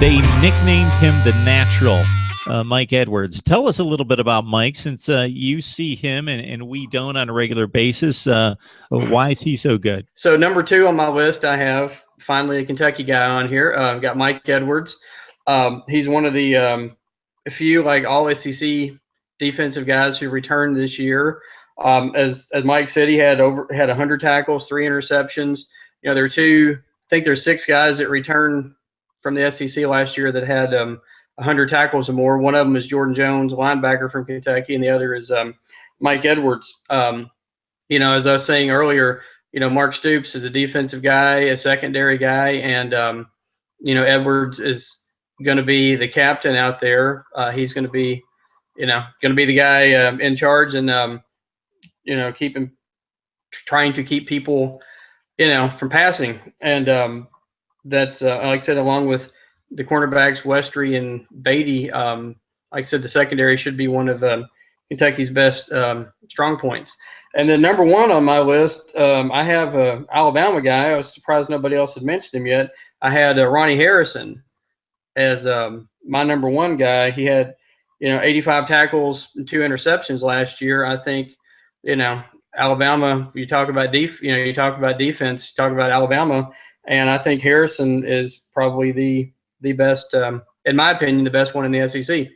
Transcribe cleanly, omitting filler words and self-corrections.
They nicknamed him the Natural, Mike Edwards. Tell us a little bit about Mike, since you see him and we don't on a regular basis. Why is he so good? So number 2 on my list, I have finally a Kentucky guy on here. I've got Mike Edwards. He's one of the few like all SEC defensive guys who returned this year. As Mike said, he had 100 tackles, 3 interceptions. You know, I think there's 6 guys that returned from the SEC last year that had 100 tackles or more. One of them is Jordan Jones, a linebacker from Kentucky, and the other is Mike Edwards. You know, as I was saying earlier, you know, Mark Stoops is a defensive guy, a secondary guy, and you know, Edwards is going to be the captain out there. He's going to be, you know, the guy in charge, and you know, trying to keep people, you know, from passing. And that's like I said, along with the cornerbacks Westry and Beatty. Like I said, the secondary should be one of Kentucky's best strong points. And then number 1 on my list, I have an Alabama guy. I was surprised nobody else had mentioned him yet. I had Ronnie Harrison as my number 1 guy. He had, you know, 85 tackles and 2 interceptions last year. I think, you know, Alabama. You talk about defense. You talk about Alabama, and I think Harrison is probably the best, in my opinion, the best one in the SEC.